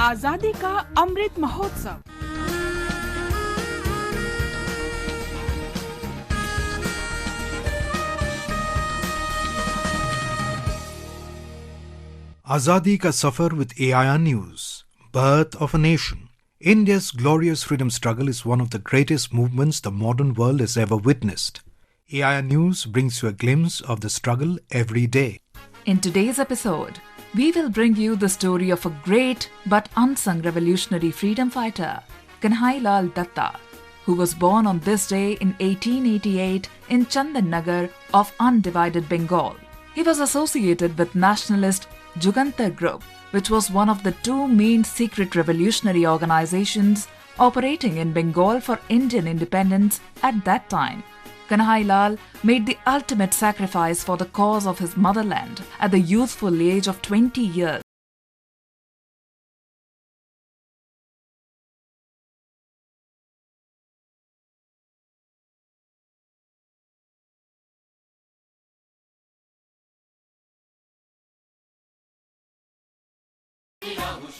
आजादी का Amrit Mahotsav. Azadi Ka Safar with AIR News. Birth of a Nation. India's glorious freedom struggle is one of the greatest movements the modern world has ever witnessed. AIR News brings you a glimpse of the struggle every day. In today's episode, we will bring you the story of a great but unsung revolutionary freedom fighter, Kanhai Lal Datta, who was born on this day in 1888 in Chandan Nagar of undivided Bengal. He was associated with nationalist Jugantar Group, which was one of the two main secret revolutionary organizations operating in Bengal for Indian independence at that time. Kanhai Lal made the ultimate sacrifice for the cause of his motherland at the youthful age of 20 years.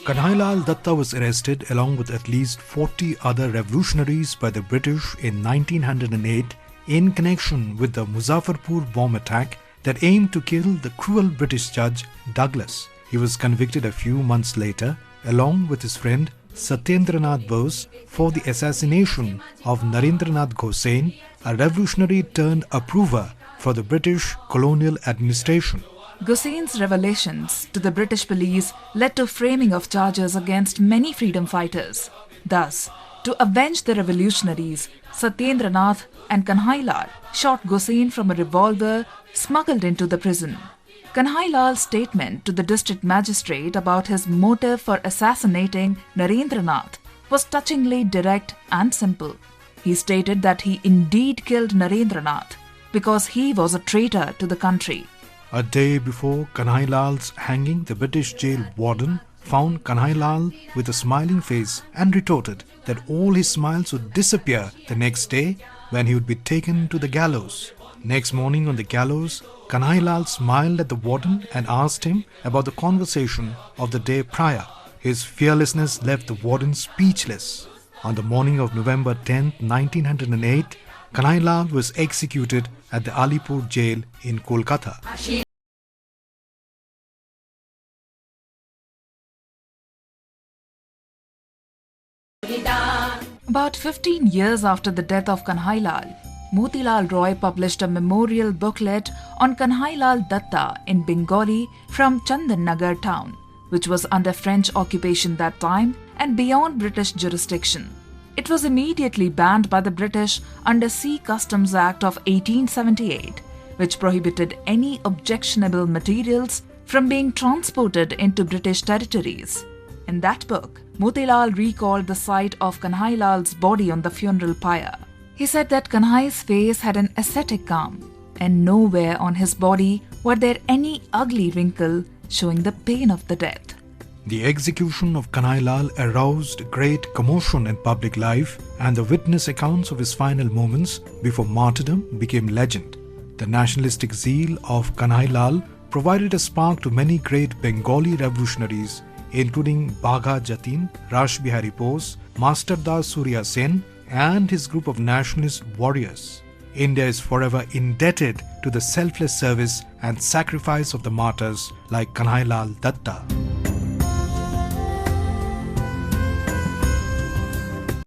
Kanhai Lal Datta was arrested along with at least 40 other revolutionaries by the British in 1908 in connection with the Muzaffarpur bomb attack that aimed to kill the cruel British judge Douglas. He was convicted a few months later along with his friend Satyendranath Bose for the assassination of Narendranath Gosen, a revolutionary turned approver for the British colonial administration. Gosen's revelations to the British police led to framing of charges against many freedom fighters. Thus, to avenge the revolutionaries, Satyendranath and Kanhai Lal shot Gosen from a revolver smuggled into the prison. Kanhai Lal's statement to the district magistrate about his motive for assassinating Narendranath was touchingly direct and simple. He stated that he indeed killed Narendranath because he was a traitor to the country. A day before Kanhai Lal's hanging, the British jail warden found Kanhai Lal with a smiling face and retorted that all his smiles would disappear the next day when he would be taken to the gallows. Next morning on the gallows, Kanhai Lal smiled at the warden and asked him about the conversation of the day prior. His fearlessness left the warden speechless. On the morning of November 10, 1908, Kanhai Lal was executed at the Alipur jail in Kolkata. About 15 years after the death of Kanhai Lal, Motilal Roy published a memorial booklet on Kanhai Lal Datta in Bengali from Chandan Nagar town, which was under French occupation that time and beyond British jurisdiction. It was immediately banned by the British under Sea Customs Act of 1878, which prohibited any objectionable materials from being transported into British territories. In that book, Motilal recalled the sight of Kanhai Lal's body on the funeral pyre. He said that Kanhai's face had an ascetic calm, and nowhere on his body were there any ugly wrinkle showing the pain of the death. The execution of Kanhai Lal aroused great commotion in public life, and the witness accounts of his final moments before martyrdom became legend. The nationalistic zeal of Kanhai Lal provided a spark to many great Bengali revolutionaries, including Bagha Jatin, Rash Bihari Bose, Master Das Surya Sen, and his group of nationalist warriors. India is forever indebted to the selfless service and sacrifice of the martyrs like Kanhai Lal Datta.